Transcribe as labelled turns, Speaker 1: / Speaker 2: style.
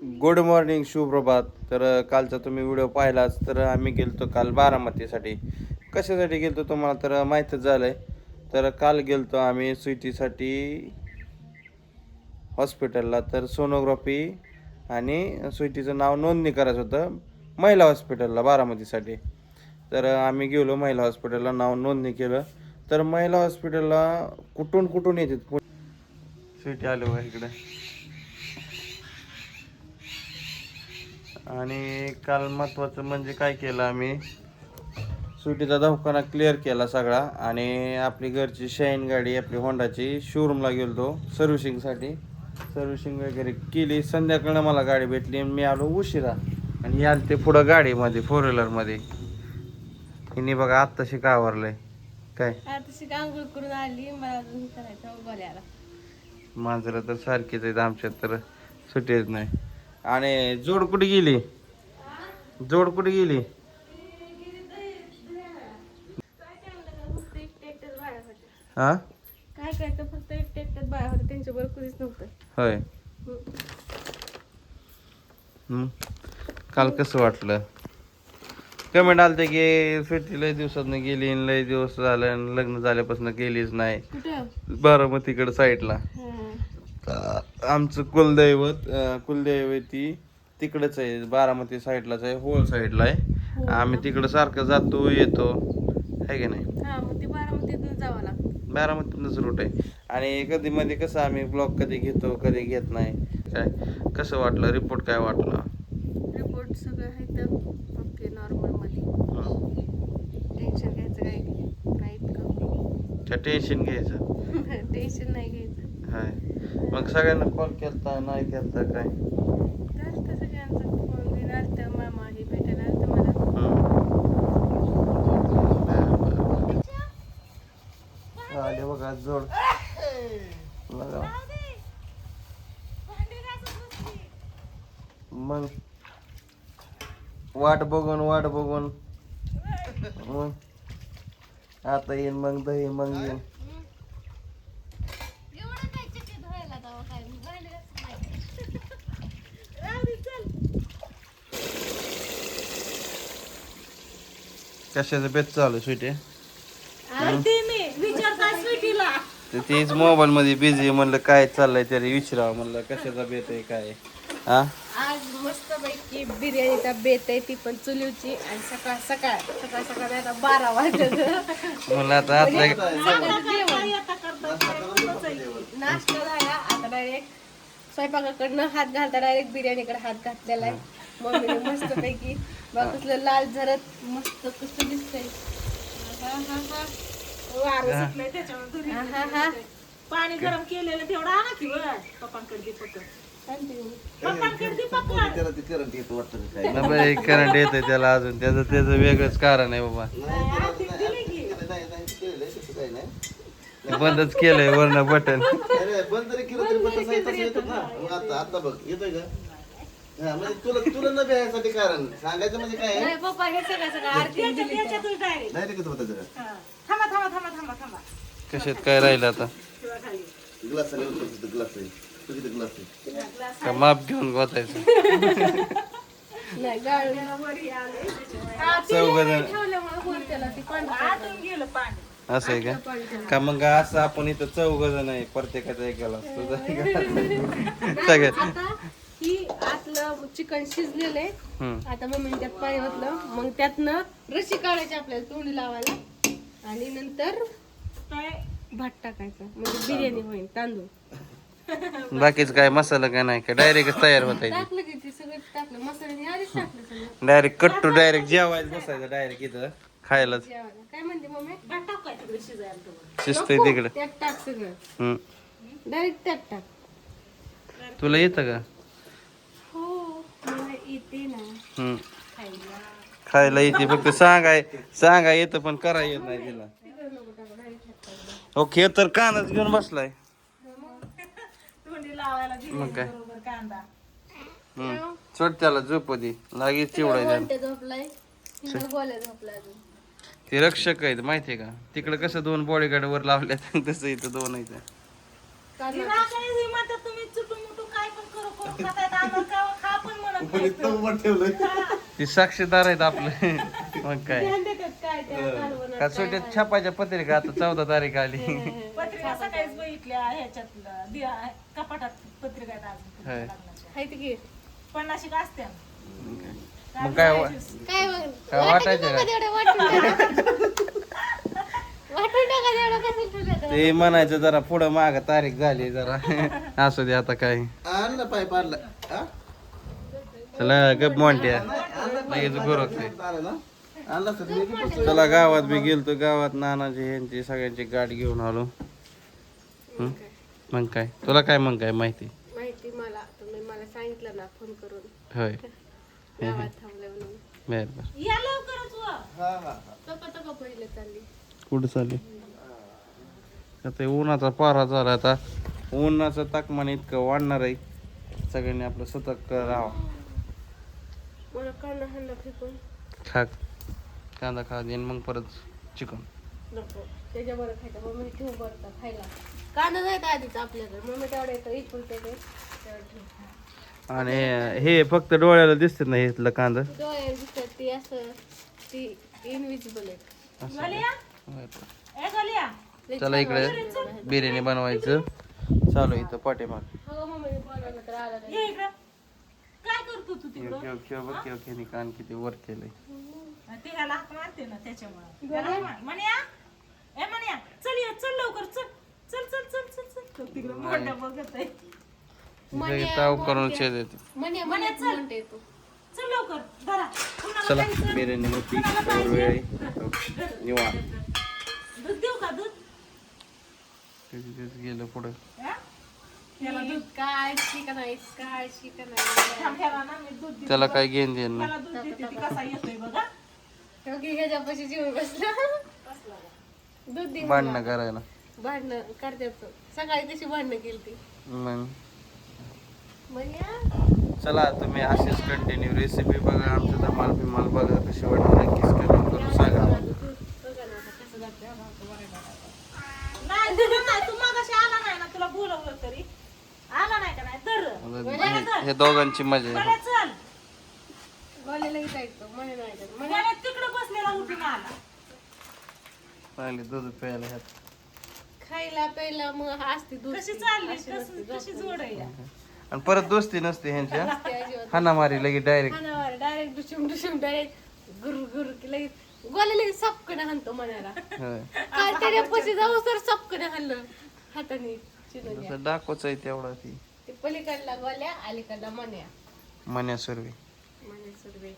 Speaker 1: Good morning, सुप्रभात. तर कालचा तुम्ही व्हिडिओ पाहिलाच. तर आम्ही गेलतो काल बारामतीसाठी. कशासाठी गेलतो तुम्हाला तर माहीतच झालंय. तर काल गेलतो आम्ही स्वीटीसाठी हॉस्पिटलला. तर सोनोग्राफी आणि स्वीटीचं नाव नोंदणी करायचं होतं महिला हॉस्पिटलला बारामतीसाठी. तर आम्ही गेलो महिला हॉस्पिटलला, नाव नोंदणी केलं. तर महिला हॉस्पिटलला कुठून कुठून येतात. स्वीटी आलो बघा इकडे. आणि काल महत्त्वाचं म्हणजे काय केलं आम्ही, सुटीचा दवाखाना क्लिअर केला सगळा. आणि आपली घरची शाईन गाडी आपली होंडाची शोरूमला गेलो सर्व्हिसिंगसाठी. सर्व्हिसिंग वगैरे केली. संध्याकाळनं मला गाडी भेटली आणि मी आलो उशिरा. आणि हे आले ते पुढं गाडीमध्ये, 4 व्हीलरमध्ये. हिने बघा आत्ताशी का आवरलंय काय.
Speaker 2: आताशी आंघोळ करून आली, मला अजून करायचं गोल्याला.
Speaker 1: मांजरं तर सारखीच आहेत आमच्यात, तर सुटीच नाही. आणि जोड कुठे गेली, जोड कुठे गेली. हा
Speaker 2: काय काय तर फक्त एकट्यात बाया होते, त्यांच्याबरोबर कुणीच नव्हतं.
Speaker 1: होय. काल कसं वाटलं. कमेंट आलते की सुट्टी लय दिवसातनं गेली आणि लय दिवस झालं आणि लग्न झाल्यापासून गेलीच नाही
Speaker 2: कुठं
Speaker 1: बारामतीकडे साईडला. आमचं कुलदैवती तिकडच आहे, बारामती साईडलाच आहे, होळ साईडला आहे. आम्ही तिकडं सारखं जातो येतो, आहे की नाही.
Speaker 2: हा, मग ते बारामतीतून जावं लागतं.
Speaker 1: बारामतीतूनच रूट आहे. आणि कधी मध्ये कसं आम्ही ब्लॉग कधी घेतो कधी घेत नाही. काय कसं वाटलं, रिपोर्ट काय वाटला.
Speaker 2: रिपोर्ट सगळं आहे तर ओके, नॉर्मल मध्ये. टेन्शन घ्यायचं काय नाही इतकं.
Speaker 1: काय टेन्शन घ्यायचं.
Speaker 2: टेन्शन नाही घ्यायचं.
Speaker 1: हाय मग सगळ्यांना कॉल केलता नाही केलता काय.
Speaker 2: चालतं सगळ्यांचं फोन बिन आलतं, मामा हे भेटायला आलतं मला.
Speaker 1: आले बघा जोड बघा. मग वाट बघून मग आता येईन मग दही मग येईन. कशाचं बेत चालू स्वीटी. तीच मोबाईल मध्ये बिझी. म्हणलं काय चाललंय तरी विचारावं, म्हणलं कशाचा बेत आहे काय. हा
Speaker 2: आज मस्त पैकी बिर्याणीचा बेत आहे, ती पण चुलीवची. आणि सकाळ सकाळ आता 12 वाजत
Speaker 1: म्हणलं आता आतल्या
Speaker 2: नाश्ता झाला. आता डायरेक्ट स्वयंपाकाकडनं हात घालता डायरेक्ट बिर्याणीकडे हात घातलेला आहे. मम्मीने मस्त पैकी बघ कसलं लाल झरत मस्त कसं दिसतंय.
Speaker 3: पाणी गरम केलेलं तेवढं आणा की वर पप्पांकडे दे फक्त. पप्पांकडे दे
Speaker 1: करंट येतंय त्याला अजून. त्याचं वेगळंच कारण आहे बाबा. बंदच केलंय वरनं बटन.
Speaker 4: बंद तरी केलं तरी पण तसं येतात ना. मग आता बघ येतोय का. हा म्हणजे तुला न भ्यायसाठी कारण सांगायचं म्हणजे काय आहे.
Speaker 2: पप्पा हे सगळं आरती दिली.
Speaker 4: नाही रे होतं जरा.
Speaker 3: थांबा
Speaker 1: कशात काय राहिलं आता.
Speaker 4: ग्लास आले होते, ग्लास आहे तुझी ग्लास आहे
Speaker 1: का माप घेऊन गोतायचं.
Speaker 2: नाही गाळून
Speaker 1: चौघजण
Speaker 2: ठेवल्यामुळे वर त्याला ती पांढरं
Speaker 3: गेलं पाणी.
Speaker 1: असं आहे का मग असं आपण इथं चौघजण आहे, प्रत्येकाचा एक ग्लास तुझा सगळ्यात.
Speaker 2: आता ही आतलं चिकन शिजलेलं आहे. आता मम्मीने त्यात पाणी ओतलं, मग त्यातनं रशी काढायची आपल्याला तोंडी लावायला. आणि नंतर भात टाकायचा, म्हणजे बिर्याणी होईल. तांदूळ
Speaker 1: बाकीच काय मसाला काय नाही का, डायरेक्ट तयार होता
Speaker 2: टाकलं की ते सगळं टाकलं, मसाल्याने आधीच टाकलं सगळं.
Speaker 1: डायरेक्ट कट्टू डायरेक्ट जेवायला बसायचं डायरेक्ट इथं खायलाच.
Speaker 2: जेवायला काय म्हणते मम्मी,
Speaker 3: भात टाक काय तिकडे शिजायला.
Speaker 1: शिजतंय
Speaker 2: नको,
Speaker 1: तिकडं.
Speaker 2: त्यात टाक सगळं, डायरेक्ट त्यात टाक.
Speaker 1: तुला येतं का.
Speaker 2: हो मला येते ना
Speaker 1: खायला येते, फक्त सांगा येतं पण करा येत नाही तिला. ओके तर कानच घेऊन बसलाय.
Speaker 3: तोंडी लावायला दिली
Speaker 1: मग काय
Speaker 3: बरोबर कांदा.
Speaker 1: सोड त्याला झोप दे लागेल चिवडाय
Speaker 2: गोल्या झोपलाय, गोल्या झोपलाय अजून.
Speaker 1: ते रक्षक आहेत माहितीये का. तिकडे कसं 2 बॉडीगार्ड वर लावले तसं इथं 2 आहेत.
Speaker 3: ती रागायची म्हणतात तुम्ही चुटू मुटू काय पण करू खातायत आम्हाला खा
Speaker 4: म्हणजे तंबट ठेवलंय.
Speaker 1: ती साक्षीदार आहेत आपले. मग काय
Speaker 2: ध्यान देतात काय त्या कालवणात
Speaker 1: का
Speaker 2: काय
Speaker 1: सुट्टीत छापायच्या पत्रिका आता 14 तारीख आली.
Speaker 3: पत्रिका सकाळीच बघितल्या ह्याच्यातलं कपाटात पत्रिका आहेत अजून
Speaker 1: होय.
Speaker 3: लग्नाच्या.
Speaker 2: हाय की
Speaker 3: 50 का असत्या
Speaker 1: मग काय
Speaker 2: काय मग
Speaker 1: काय वाटायचं का?
Speaker 2: तेवढं वाटून टाका तेवढं कसं तुझं
Speaker 1: ते म्हणायचं जरा पुढं माग तारीख झाली जरा. असू दे आता काय.
Speaker 4: आणलं पाय पाडलं हा?
Speaker 1: चला गप म्हणते लगेच गुरकते.
Speaker 4: आणलं ना? आणलं असतं तर मी बी पुस्तक-
Speaker 1: चला गावात बी गेलतो. गावात नानाची ह्यांची सगळ्यांची गाठ घेऊन आलो. हं? मग काय तुला काय मग काय माहिती?
Speaker 2: माहिती मला तुम्ही मला सांगितलं ना फोन करून
Speaker 1: होय
Speaker 2: गावात थांबले म्हणून
Speaker 1: बर बर.
Speaker 3: या लवकरच व
Speaker 4: हा हा
Speaker 2: तका पहिले चालली
Speaker 1: कुठं चालले आता? उन्हाचा पारा झाला आता. उन्हाचं तापमान इतकं वाढणार आहे. सगळ्यांनी आपलं सतर्क राहावं.
Speaker 2: मला कांदा हाणला फेकून
Speaker 1: खा कांदा खा देईन मग परत चिकन.
Speaker 2: नको त्याच्याबरोबर खायचं मम्मी ठेवू बरं खायला कांदा जायचं आधीच आपल्याकडे मम्मी तेवढं येतं इकडून तेवढं ठेव
Speaker 1: आणि हे फक्त डोळ्याला दिसते ना इथलं कांदा.
Speaker 2: डोळे दिसतात ती असं ती इनविजिबल आहे
Speaker 1: असं.
Speaker 3: गलिया ए गलिया
Speaker 2: लई
Speaker 1: चला
Speaker 2: छान
Speaker 1: इकडे
Speaker 2: वाटतं.
Speaker 1: बिर्याणी बनवायचं चालू इथं पाठीमाग.
Speaker 2: हो मम्मी बनवलं तर आला नाही
Speaker 3: ये इकडं काय करतो तू तिकडं
Speaker 1: बघ कान किती वर केलंय.
Speaker 3: ते ह्याला हाक मारते ना त्याच्यामुळे म्हणया ए म्हणया चल ये चल लवकर चल चल चल चल चल चल तो तिकडं मोठ्या बघत आहे
Speaker 1: इथं ताव करून शेत येते.
Speaker 2: म्हणे म्हणते तू
Speaker 3: चल लवकर धरा पुन्हा
Speaker 1: चला बिर्याणी होती तर वेळ आहे. निवांत
Speaker 3: दूध देऊ का दूध
Speaker 1: तिथेच गेलं पुढं.
Speaker 3: हा? ह्याला दूध
Speaker 2: काय शिका नाही काय शिका नाही
Speaker 3: थांब, ह्याला ना मी दूध देते
Speaker 1: त्याला काय घेऊन देईन नाही.
Speaker 3: ह्याला दूध देते ती कसा येतोय बघा
Speaker 2: क्योंकि ह्याच्यापाशी जीव बसला दूध दे
Speaker 1: भांडणं करायला
Speaker 2: भांडणं करतात सकाळी कशी भांडणं केली ती
Speaker 1: मग
Speaker 2: म्हणजे
Speaker 1: चला तुम्ही अशीच कंटिन्यू रेसिपी बघा. आमच्या धमाल बिमाल बघा कशी वाटत नक्कीच करून सांगा.
Speaker 3: नाही तुझं नाही तू मागाशी आला नाही ना तुला बोलवलं तरी आला नाही का नाही तर
Speaker 1: हे दोघांची मजा आहे.
Speaker 3: बरं चल
Speaker 2: गोल्याला जायचं म्हणे नाही जायचं. म्हणे
Speaker 3: मला तिकडं बसलेला उठून आला
Speaker 1: चांगली दूध प्यायला ह्यात.
Speaker 2: खायला प्यायला मग असते दूध
Speaker 3: कशी चालली कशी जोड आहे या?
Speaker 1: आणि परत दोस्ती नसते ह्यांच्या.
Speaker 2: असते अजिबात
Speaker 1: हाणामारी लगे डायरेक्ट.
Speaker 2: खानावर डायरेक्ट डुशूम डायरेक्ट गुरु की लगेच गोल्या लगेच सपकने हाणतो म्हणायला काय त्याच्या पशी जाऊ तर सपकने हाणलं हाताने चिनून
Speaker 1: डाकोच आहे तेवढा ती
Speaker 2: ते पलीकडला गोल्या अलीकडला मन्या
Speaker 1: मन्या सर्वे.
Speaker 2: मन्या सर्वे